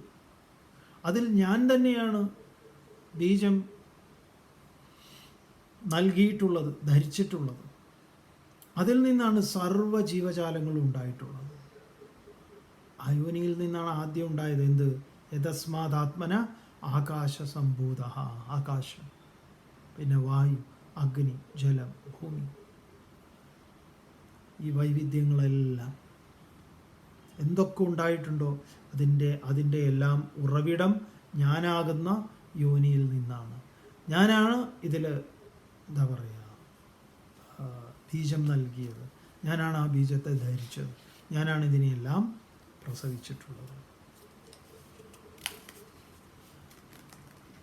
അതിൽ ഞാൻ തന്നെയാണ് ബീജം നൽകിയിട്ടുള്ളത്, ധരിച്ചിട്ടുള്ളത്. അതിൽ നിന്നാണ് സർവ്വ ജീവജാലങ്ങളും ഉണ്ടായിട്ടുള്ളത്. ആ യോനിയിൽ നിന്നാണ് ആദ്യം ഉണ്ടായത്. എന്ത്? യതസ്മാദാത്മന ആകാശ സംഭൂത, ആകാശം, പിന്നെ വായു, അഗ്നി, ജലം, ഭൂമി, ഈ വൈവിധ്യങ്ങളെല്ലാം എന്തൊക്കെ ഉണ്ടായിട്ടുണ്ടോ അതിൻ്റെ എല്ലാം ഉറവിടം ഞാനാകുന്ന യോനിയിൽ നിന്നാണ്. ഞാനാണ് ഇതിൽ എന്താ പറയുക, ബീജം നൽകിയത്, ഞാനാണ് ആ ബീജത്തെ ധരിച്ചത്, ഞാനാണ് ഇതിനെയെല്ലാം പ്രസവിച്ചിട്ടുള്ളത്.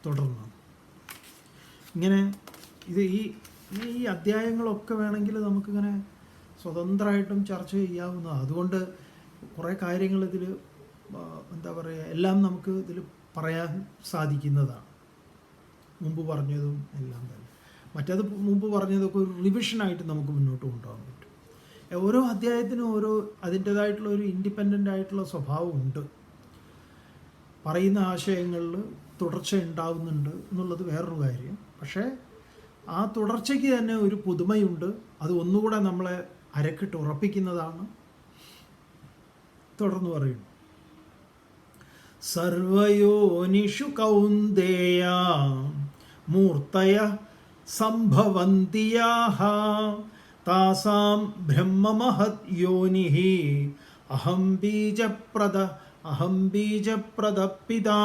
തുടർന്ന് ഇങ്ങനെ ഈ അധ്യായങ്ങളൊക്കെ വേണമെങ്കിൽ നമുക്കിങ്ങനെ സ്വതന്ത്രമായിട്ടും ചർച്ച ചെയ്യാവുന്നതാണ്. അതുകൊണ്ട് കുറേ കാര്യങ്ങൾ ഇതിൽ എന്താ പറയുക, എല്ലാം നമുക്ക് ഇതിൽ പറയാൻ സാധിക്കുന്നതാണ്. മുമ്പ് പറഞ്ഞതും എല്ലാം തന്നെ. മറ്റത് മുമ്പ് പറഞ്ഞതൊക്കെ ഒരു റിവിഷനായിട്ട് നമുക്ക് മുന്നോട്ട് കൊണ്ടുപോകാൻ പറ്റും. ഓരോ അധ്യായത്തിനും അതിൻ്റേതായിട്ടുള്ള ഒരു ഇൻഡിപെൻഡൻ്റ് ആയിട്ടുള്ള സ്വഭാവമുണ്ട്. പറയുന്ന ആശയങ്ങളിൽ തുടർച്ച ഉണ്ടാവുന്നുണ്ട് എന്നുള്ളത് വേറൊരു കാര്യം. പക്ഷേ ആ തുടർച്ചയ്ക്ക് തന്നെ ഒരു പുതുമയുണ്ട്. അത് ഒന്നുകൂടെ നമ്മളെ അരക്കിട്ട് ഉറപ്പിക്കുന്നതാണ്. തുടർന്ന് പറയുന്നു, സർവയോനിഷു കൗന്ദേയ മൂർത്തയ സംഭവന്തിയാഹ താസാം ബ്രഹ്മമഹത് യോനിഃ അഹം ബീജപ്രദ പിതാ.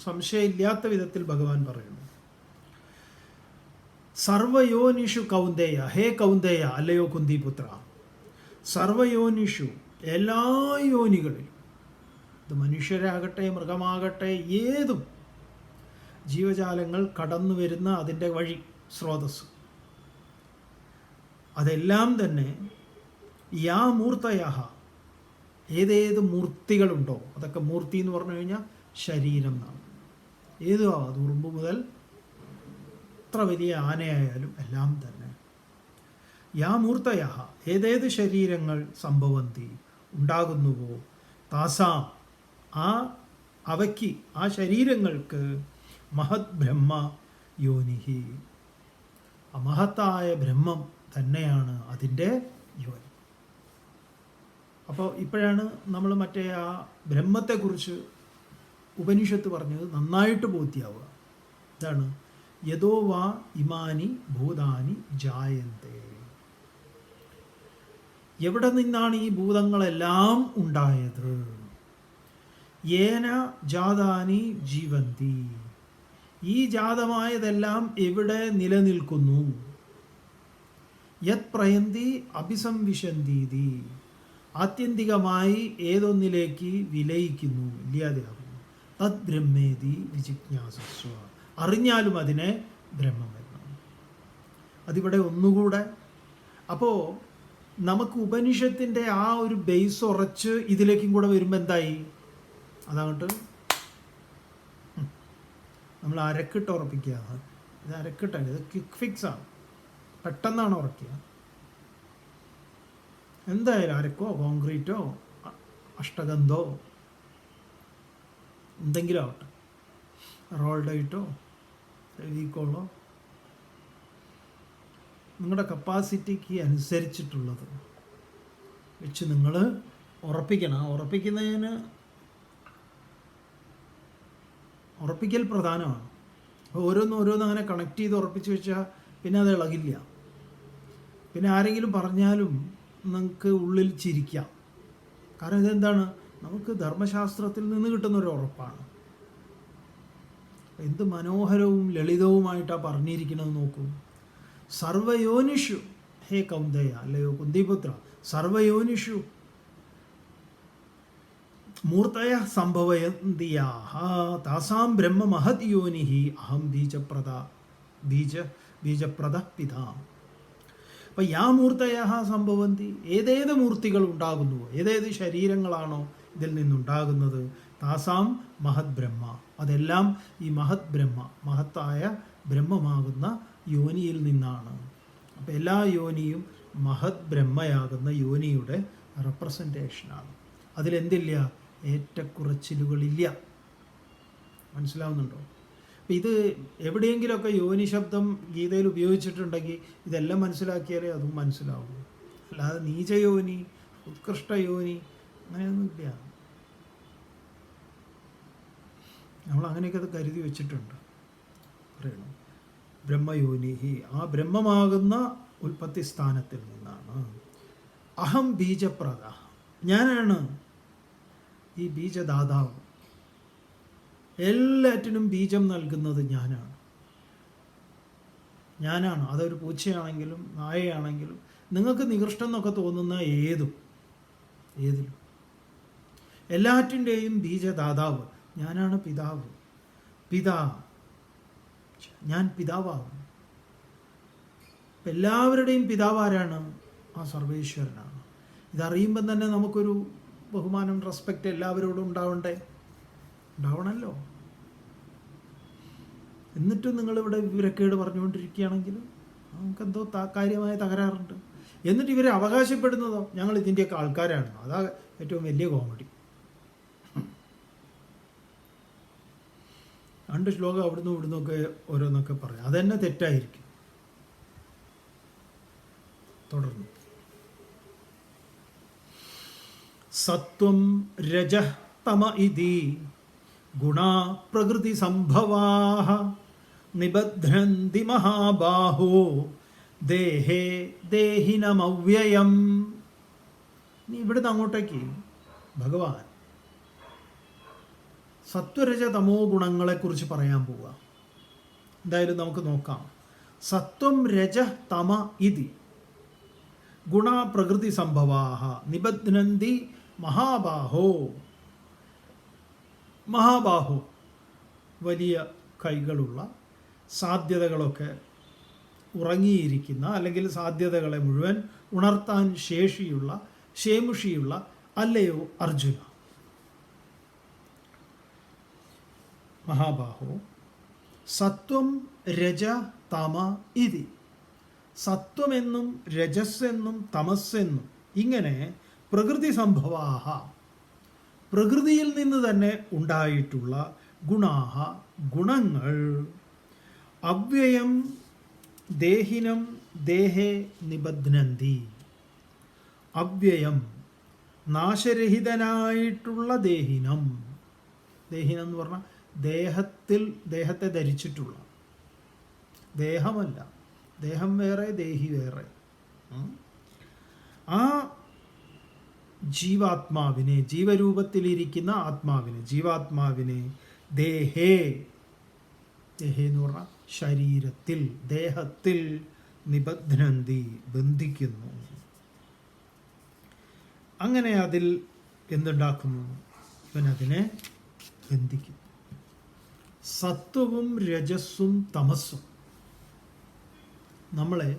സംശയമില്ലാത്ത വിധത്തിൽ ഭഗവാൻ പറയുന്നു, സർവയോനിഷു കൗന്ദേയ, ഹേ കൗന്ദേയ, അല്ലയോ കുന്തിപുത്ര, സർവയോനിഷു, എല്ലാ യോനികളിലും, ഇത് മനുഷ്യരാകട്ടെ മൃഗമാകട്ടെ ഏതും ജീവജാലങ്ങൾ കടന്നു വരുന്ന അതിൻ്റെ വഴി സ്രോതസ്, അതെല്ലാം തന്നെ യാ മൂർത്തയ, ഏതേത് മൂർത്തികളുണ്ടോ, അതൊക്കെ മൂർത്തി എന്ന് പറഞ്ഞു കഴിഞ്ഞാൽ ശരീരം എന്നാണ്. ഏതോ അത് ഉറുമ്പ് മുതൽ എത്ര വലിയ ആനയായാലും എല്ലാം തന്നെ. യാ മൂർത്തയ, ഏതേത് ശരീരങ്ങൾ സംഭവന്തി ഉണ്ടാകുന്നുവോ, താസാം, അവയ്ക്ക്, ആ ശരീരങ്ങൾക്ക് മഹത് ബ്രഹ്മ യോനിഹി, മഹത്തായ ബ്രഹ്മം തന്നെയാണ് അതിൻ്റെ യോനി. അപ്പോൾ ഇപ്പോഴാണ് നമ്മൾ മറ്റേ ആ ബ്രഹ്മത്തെക്കുറിച്ച് ഉപനിഷത്ത് പറഞ്ഞത് നന്നായിട്ട് ബോധ്യമാവുക. ഇതാണ് യദോ വാ ഇമാനി ഭൂതാനി ജായന്തേ, എവിടെ നിന്നാണ് ഈ ഭൂതങ്ങളെല്ലാം ഉണ്ടായത്? യേന ജാതാനി ജീവന്തി, ഈ ജാതമായതെല്ലാം എവിടെ നിലനിൽക്കുന്നു? യത് പ്രയന്തി അഭിസംവിശന്തീതി, ആത്യന്തികമായി ഏതൊന്നിലേക്ക് വിലയിക്കുന്നു, ഇല്ലാതെയാകുന്നു. തദ് ബ്രഹ്മേതി വിജിജ്ഞാസസ്വ, അറിഞ്ഞാലും അതിനെ ബ്രഹ്മമെന്ന്. അതിവിടെ ഒന്നുകൂടെ. അപ്പോൾ നമുക്ക് ഉപനിഷത്തിൻ്റെ ആ ഒരു ബേസ് ഉറച്ച് ഇതിലേക്കും കൂടെ വരുമ്പോൾ എന്തായി? അതങ്ങോട്ട് നമ്മൾ അരക്കിട്ട് ഉറപ്പിക്കുക. ഇത് അരക്കിട്ടല്ല, ഇത് ക്വിക്ക് ഫിക്സാണ്, പെട്ടെന്നാണ് ഉറക്കുക. എന്തായാലും അരക്കോ കോൺക്രീറ്റോ അഷ്ടഗന്ധോ എന്തെങ്കിലും ആവട്ടെ, റോൾഡൈറ്റോ ഫെവിക്കോളോ, നിങ്ങളുടെ കപ്പാസിറ്റിക്ക് അനുസരിച്ചിട്ടുള്ളത് വെച്ച് നിങ്ങൾ ഉറപ്പിക്കണം. ഉറപ്പിക്കുന്നതിന് ഉറപ്പിക്കൽ പ്രധാനമാണ്. അപ്പോൾ ഓരോന്ന് അങ്ങനെ കണക്ട് ചെയ്ത് ഉറപ്പിച്ച് വെച്ചാൽ പിന്നെ അത് ഇളകില്ല. പിന്നെ ആരെങ്കിലും പറഞ്ഞാലും നമുക്ക് ഉള്ളിൽ ചിരിക്കാം. കാരണം ഇതെന്താണ്, നമുക്ക് ധർമ്മശാസ്ത്രത്തിൽ നിന്ന് കിട്ടുന്നൊരു ഉറപ്പാണ്. എന്ത് മനോഹരവും ലളിതവുമായിട്ടാണ് പറഞ്ഞിരിക്കുന്നത് നോക്കൂ. സർവയോനിഷു, ഹേ കൗന്ദയ, അല്ലയോ കുന്തിപുത്ര, സർവയോനിഷു മൂർത്തയ സംഭവയന്തിയാഹ താസാം ബ്രഹ്മ മഹത് യോനിഃ അഹം ബീജപ്രദ പിതാ. അപ്പം യാ മൂർത്തയ സംഭവന്തി, ഏതേത് മൂർത്തികൾ ഉണ്ടാകുന്നുവോ, ഏതേത് ശരീരങ്ങളാണോ ഇതിൽ നിന്നുണ്ടാകുന്നത്, താസാം മഹത് ബ്രഹ്മ, അതെല്ലാം ഈ മഹത് ബ്രഹ്മ, മഹത്തായ ബ്രഹ്മമാകുന്ന യോനിയിൽ നിന്നാണ്. അപ്പം എല്ലാ യോനിയും മഹത് ബ്രഹ്മയാകുന്ന യോനിയുടെ റെപ്രസെൻറ്റേഷനാണ്. അതിലെന്തില്ല? ഏറ്റക്കുറച്ചിലുകളില്ല. മനസ്സിലാവുന്നുണ്ടോ? അപ്പം ഇത് എവിടെയെങ്കിലുമൊക്കെ യോനി ശബ്ദം ഗീതയിൽ ഉപയോഗിച്ചിട്ടുണ്ടെങ്കിൽ ഇതെല്ലാം മനസ്സിലാക്കിയാലേ അതും മനസ്സിലാവുള്ളൂ. അല്ലാതെ നീചയോനി, ഉത്കൃഷ്ടയോനി അങ്ങനെയൊന്നുമില്ല. നമ്മൾ അങ്ങനെയൊക്കെ അത് കരുതി വെച്ചിട്ടുണ്ട്. പറയണം ബ്രഹ്മയോനിഹി, ആ ബ്രഹ്മമാകുന്ന ഉൽപ്പത്തി സ്ഥാനത്തിൽ നിന്നാണ്. അഹം ബീജപ്രദ, ഞാനാണ് ഈ ബീജദാതാവ്. എല്ലാറ്റിനും ബീജം നൽകുന്നത് ഞാനാണ്. അതൊരു പൂച്ചയാണെങ്കിലും നായയാണെങ്കിലും നിങ്ങൾക്ക് നികൃഷ്ടം എന്നൊക്കെ തോന്നുന്ന ഏതിലും എല്ലാറ്റിൻ്റെയും ബീജദാതാവ് ഞാനാണ്. ഞാൻ പിതാവാകും. എല്ലാവരുടെയും പിതാവ് ആരാണ്? ആ സർവേശ്വരനാണ്. ഇതറിയുമ്പം തന്നെ നമുക്കൊരു ബഹുമാനം, റെസ്പെക്റ്റ് എല്ലാവരോടും ഉണ്ടാവണമല്ലോ. എന്നിട്ടും നിങ്ങളിവിടെ വിവരക്കേട് പറഞ്ഞുകൊണ്ടിരിക്കുകയാണെങ്കിൽ നമുക്കെന്തോ കാര്യമായ തകരാറുണ്ട്. എന്നിട്ട് ഇവരെ അവകാശപ്പെടുന്നതോ ഞങ്ങൾ ഇതിൻ്റെയൊക്കെ ആൾക്കാരാണ്. അതാ ഏറ്റവും വലിയ കോമഡി. 2 ശ്ലോകം അവിടുന്ന് ഇവിടുന്നൊക്കെ ഓരോന്നൊക്കെ പറയാം, അതന്നെ തെറ്റായിരിക്കും. തുടർന്ന് സത്വം രജഃ തമ ഇതി ഗുണാ പ്രകൃതി സംഭവാഃ നിബധ്നന്തി മഹാബാഹോ ദേഹേ ദേഹിനമവ്യയം. ഇനി ഇവിടുന്ന് അങ്ങോട്ടേക്ക് ഭഗവാൻ സത്വരജ തമോ ഗുണങ്ങളെക്കുറിച്ച് പറയാൻ പോവുക. എന്തായാലും നമുക്ക് നോക്കാം. സത്വം രജ തമ ഇതി ഗുണ പ്രകൃതി സംഭവാഃ നിബധ്നന്തി മഹാബാഹോ. മഹാബാഹോ വലിയ കൈകളുള്ള, സാധ്യതകളൊക്കെ ഉറങ്ങിയിരിക്കുന്ന, അല്ലെങ്കിൽ സാധ്യതകളെ മുഴുവൻ ഉണർത്താൻ ശേഷിയുള്ള, ശേമുഷിയുള്ള അല്ലയോ അർജുന. മഹാബാഹോ സത്വം രജ തമ ഇതി. സത്വമെന്നും രജസ്സെന്നും തമസ്സെന്നും ഇങ്ങനെ പ്രകൃതി സംഭവാഹ, പ്രകൃതിയിൽ നിന്ന് തന്നെ ഉണ്ടായിട്ടുള്ള ഗുണാഹ, ഗുണങ്ങൾ അവ്യയം ദേഹിനം ദേഹേ നിബധ്നന്തി. അവ്യയം നാശരഹിതനായിട്ടുള്ള ദേഹിനം. ദേഹിനം എന്ന് പറഞ്ഞാൽ ദേഹത്തെ ധരിച്ചിട്ടുള്ള, ദേഹമല്ല, ദേഹം വേറെ ദേഹി വേറെ. ആ ജീവാത്മാവിനെ, ജീവരൂപത്തിലിരിക്കുന്ന ആത്മാവിനെ, ജീവാത്മാവിനെ ദേഹേ, ദേഹേ എന്ന് പറഞ്ഞാൽ ശരീരത്തിൽ, ദേഹത്തിൽ നിബധ്നന്തി ബന്ധിക്കുന്നു. അങ്ങനെ അതിൽ എന്തുണ്ടാക്കുന്നു? ഇവനതിനെ ബന്ധിക്കുന്നു. സത്വവും രജസ്സും തമസ്സും നമ്മളെ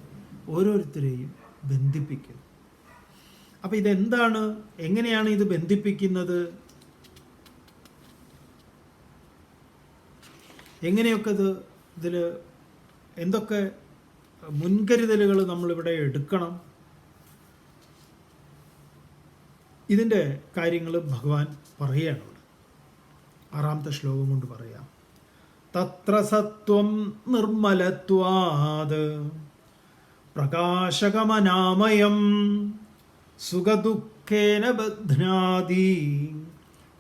ഓരോരുത്തരെയും ബന്ധിപ്പിക്കുന്നു. അപ്പം ഇതെന്താണ്? എങ്ങനെയാണ് ഇത് ബന്ധിപ്പിക്കുന്നത്? എങ്ങനെയൊക്കെ ഇതിൽ എന്തൊക്കെ മുൻകരുതലുകൾ നമ്മളിവിടെ എടുക്കണം? ഇതിൻ്റെ കാര്യങ്ങൾ ഭഗവാൻ പറയുകയാണ് ഇവിടെ. 6ാമത്തെ ശ്ലോകം കൊണ്ട് പറയാം. തത്ര സത്വം നിർമ്മലത്വാത് പ്രകാശകമനാമയം സുഖദുഃഖേന ബധ്നാതി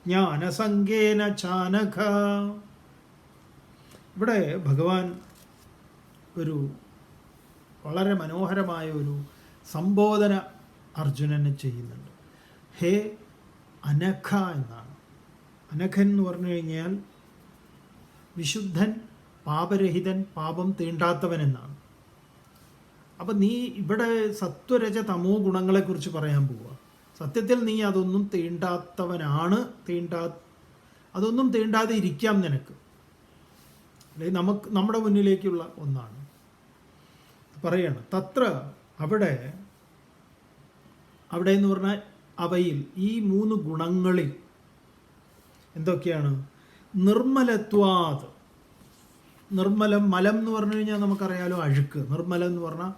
ജ്ഞാനസംഗേന ചാനഘ. ഇവിടെ ഭഗവാൻ ഒരു വളരെ മനോഹരമായ ഒരു സംബോധന അർജുനന് ചെയ്യുന്നുണ്ട്. ഹേ അനഘ എന്നാണ്. അനഘൻ എന്ന് പറഞ്ഞു കഴിഞ്ഞാൽ വിശുദ്ധൻ, പാപരഹിതൻ, പാപം തീണ്ടാത്തവൻ എന്നാണ്. അപ്പം നീ ഇവിടെ സത്വരജ തമോ ഗുണങ്ങളെക്കുറിച്ച് പറയാൻ പോവുക. സത്യത്തിൽ നീ അതൊന്നും തീണ്ടാത്തവനാണ്. അതൊന്നും തീണ്ടാതെ ഇരിക്കാം നിനക്ക്. അല്ലെങ്കിൽ നമ്മുടെ മുന്നിലേക്കുള്ള ഒന്നാണ് പറയാണ്. തത്ര അവിടെ എന്ന് പറഞ്ഞാൽ അവയിൽ, ഈ 3 ഗുണങ്ങളിൽ എന്തൊക്കെയാണ്? നിർമ്മലത്വാത്. നിർമ്മലം, മലം എന്ന് പറഞ്ഞു കഴിഞ്ഞാൽ നമുക്കറിയാലോ അഴുക്ക്. നിർമ്മലം എന്ന് പറഞ്ഞാൽ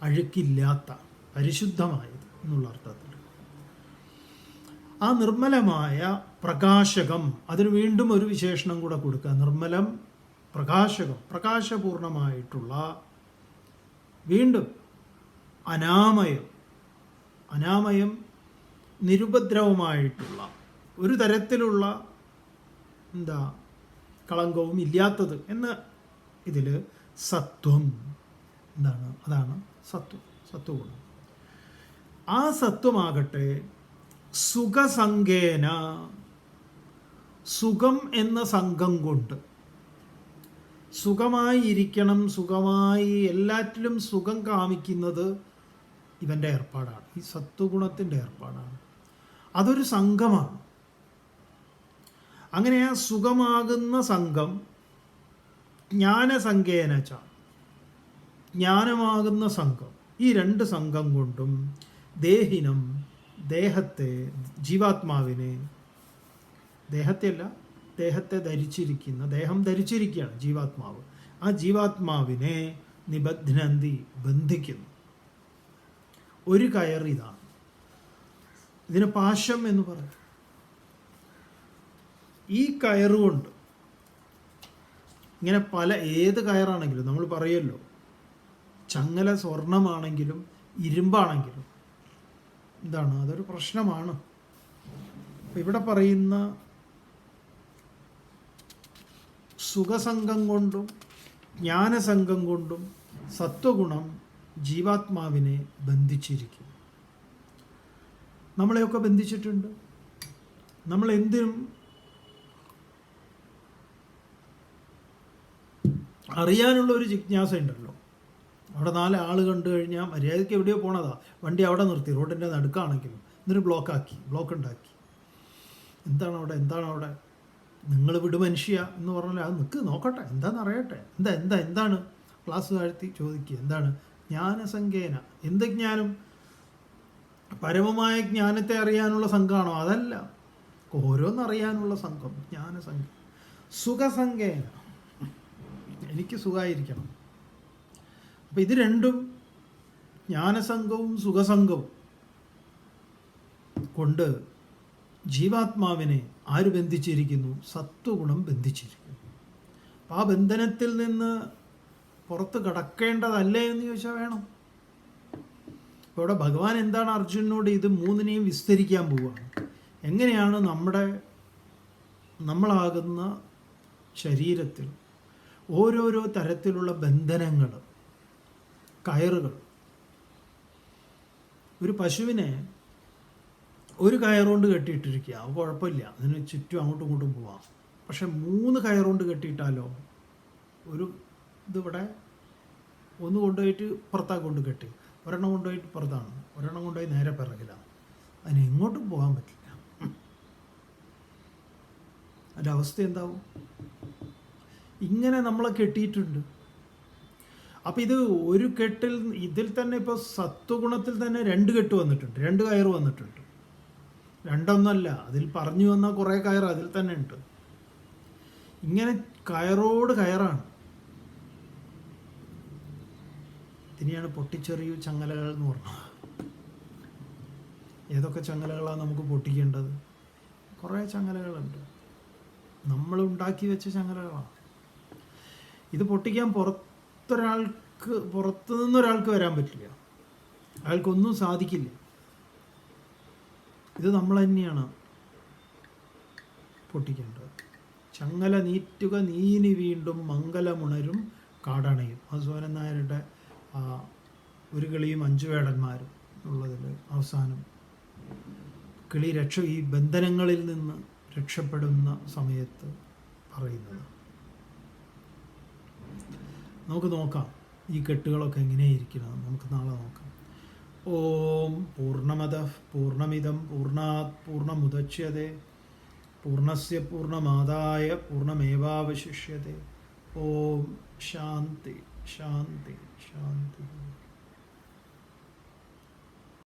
അഴുക്കില്ലാത്ത, പരിശുദ്ധമായത് എന്നുള്ള അർത്ഥത്തിൽ. ആ നിർമ്മലമായ പ്രകാശകം, അതിന് വീണ്ടും ഒരു വിശേഷണം കൂടെ കൊടുക്കുക. നിർമ്മലം, പ്രകാശകം, പ്രകാശപൂർണമായിട്ടുള്ള, വീണ്ടും അനാമയം, അനാമയം നിരുപദ്രവമായിട്ടുള്ള, ഒരു തരത്തിലുള്ള കളങ്കവും ഇല്ലാത്തത് എന്ന് ഇതിൽ സത്വം എന്താണ്? അതാണ് സത്വം, സത്വഗുണം. ആ സത്വമാകട്ടെ സുഖസംഗേന, സുഖം എന്ന സംഘം കൊണ്ട്, സുഖമായി ഇരിക്കണം, സുഖമായി എല്ലാറ്റിലും സുഖം കാമിക്കുന്നത് ഇവൻ്റെ ഏർപ്പാടാണ്. ഈ സത്വഗുണത്തിൻ്റെ ഏർപ്പാടാണ്. അതൊരു സംഘമാണ്. അങ്ങനെ ആ സുഖമാകുന്ന സംഘം ജ്ഞാനസംഖ്യേനച്ച, ജ്ഞാനമാകുന്ന സംഘം, ഈ 2 സംഘം കൊണ്ടും ദേഹിനം, ദേഹത്തെ, ജീവാത്മാവിനെ, ദേഹത്തെയല്ല, ദേഹത്തെ ധരിച്ചിരിക്കുന്ന, ദേഹം ധരിച്ചിരിക്കുകയാണ് ജീവാത്മാവ്. ആ ജീവാത്മാവിനെ നിബധ്നന്തി ബന്ധിക്കുന്നു. ഒരു കയർ ഇതാണ്. ഇതിന് പാശം എന്ന് പറയും. ഈ കയറുകൊണ്ട് ഇങ്ങനെ ഏത് കയറാണെങ്കിലും നമ്മൾ പറയുമല്ലോ, ചങ്ങല സ്വർണമാണെങ്കിലും ഇരുമ്പാണെങ്കിലും എന്താണ്, അതൊരു പ്രശ്നമാണ്. അപ്പം ഇവിടെ പറയുന്ന സുഖസംഘം കൊണ്ടും ജ്ഞാനസംഘം കൊണ്ടും സത്വഗുണം ജീവാത്മാവിനെ ബന്ധിച്ചിരിക്കും. നമ്മളെയൊക്കെ ബന്ധിച്ചിട്ടുണ്ട്. നമ്മൾ എന്തിനും അറിയാനുള്ള ഒരു ജിജ്ഞാസ ഉണ്ടല്ലോ. അവിടെ 4 ആൾ കണ്ടു കഴിഞ്ഞാൽ മര്യാദയ്ക്ക് എവിടെയോ പോണതാ, വണ്ടി അവിടെ നിർത്തി, റോഡിൻ്റെ നടുക്കാണെങ്കിലും എന്നിട്ട് ബ്ലോക്ക് ഉണ്ടാക്കി. എന്താണ് അവിടെ നിങ്ങൾ മനുഷ്യ എന്ന് പറഞ്ഞാൽ അത് നിൽക്ക് നോക്കട്ടെ, എന്താണെന്ന് അറിയട്ടെ, എന്താണ് ക്ലാസ് താഴ്ത്തി ചോദിക്കുക. എന്താണ് ജ്ഞാനസംഖ്യേന? എന്ത് ജ്ഞാനം? പരമമായ ജ്ഞാനത്തെ അറിയാനുള്ള സംഘമാണോ? അതല്ല, ഓരോന്നറിയാനുള്ള സംഘം ജ്ഞാനസംഖ്യ. സുഖസംഖ്യേന, എനിക്ക് സുഖമായിരിക്കണം. അപ്പം ഇത് രണ്ടും, ജ്ഞാനസംഘവും സുഖസംഘവും കൊണ്ട് ജീവാത്മാവിനെ ആര് ബന്ധിച്ചിരിക്കുന്നു? സത്വഗുണം ബന്ധിച്ചിരിക്കുന്നു. അപ്പം ആ ബന്ധനത്തിൽ നിന്ന് പുറത്ത് കടക്കേണ്ടതല്ലേ എന്ന് ചോദിച്ചാൽ വേണം. അപ്പോൾ ഇവിടെ ഭഗവാൻ എന്താണ് അർജുനനോട് ഇത് മൂന്നിനെയും വിസ്തരിക്കാൻ പോവുകയാണ്. എങ്ങനെയാണ് നമ്മളാകുന്ന ശരീരത്തിൽ ഓരോരോ തരത്തിലുള്ള ബന്ധനങ്ങൾ, കയറുകൾ. ഒരു പശുവിനെ ഒരു കയറുകൊണ്ട് കെട്ടിയിട്ടിരിക്കുക, അത് കുഴപ്പമില്ല, അതിന് ചുറ്റും അങ്ങോട്ടും ഇങ്ങോട്ടും പോവാം. പക്ഷെ 3 കയറുകൊണ്ട് കെട്ടിയിട്ടാലോ, ഇതിവിടെ ഒന്ന് കൊണ്ടുപോയിട്ട് പുറത്താക്കി കൊണ്ട് കെട്ടി, ഒരെണ്ണം കൊണ്ടുപോയിട്ട് പുറത്താണ്, ഒരെണ്ണം കൊണ്ടുപോയി നേരെ പിറകിലാണ്, അതിന് എങ്ങോട്ടും പോകാൻ പറ്റില്ല. അതിൻ്റെ അവസ്ഥ എന്താവും? ഇങ്ങനെ നമ്മളെ കെട്ടിയിട്ടുണ്ട്. അപ്പം ഇത് ഒരു കെട്ടിൽ, ഇതിൽ തന്നെ ഇപ്പോൾ സത്വഗുണത്തിൽ തന്നെ 2 കെട്ട് വന്നിട്ടുണ്ട്, 2 കയറ് വന്നിട്ടുണ്ട്. 2 ഒന്നല്ല, അതിൽ പറഞ്ഞു വന്ന കുറേ കയറ് അതിൽ തന്നെ ഉണ്ട്. ഇങ്ങനെ കയറോട് കയറാണ്. ഇതിനെയാണ് പൊട്ടിച്ചെറിയൂ ചങ്ങലകൾ എന്ന് പറഞ്ഞത്. ഏതൊക്കെ ചങ്ങലകളാണ് നമുക്ക് പൊട്ടിക്കേണ്ടത്? കുറേ ചങ്ങലകളുണ്ട്, നമ്മൾ ഉണ്ടാക്കി വെച്ച ചങ്ങലകളാണ്. ഇത് പൊട്ടിക്കാൻ പുറത്തു നിന്നൊരാൾക്ക് വരാൻ പറ്റില്ല, അയാൾക്കൊന്നും സാധിക്കില്ല. ഇത് നമ്മൾ തന്നെയാണ് പൊട്ടിക്കേണ്ടത്. ചങ്ങല നീറ്റുക നീനി വീണ്ടും മംഗലമുണരും കാടണയും, മധുസൂദനൻ നായരുടെ ഒരു കിളിയും 5 വേടന്മാരും ഉള്ളതിൽ അവസാനം കിളി ഈ ബന്ധനങ്ങളിൽ നിന്ന് രക്ഷപ്പെടുന്ന സമയത്ത് പറയുന്നത്. നമുക്ക് നോക്കാം ഈ കെട്ടുകളൊക്കെ എങ്ങനെയായിരിക്കണം, നമുക്ക് നാളെ നോക്കാം. ഓം പൂർണ്ണമദഃ പൂർണ്ണമിദം പൂർണ്ണാത് പൂർണ്ണമുദച്യതേ പൂർണ്ണസ്യ പൂർണ്ണമാദായ പൂർണ്ണമേവാവശിഷ്യതേ. ഓം ശാന്തി ശാന്തി ശാന്തി.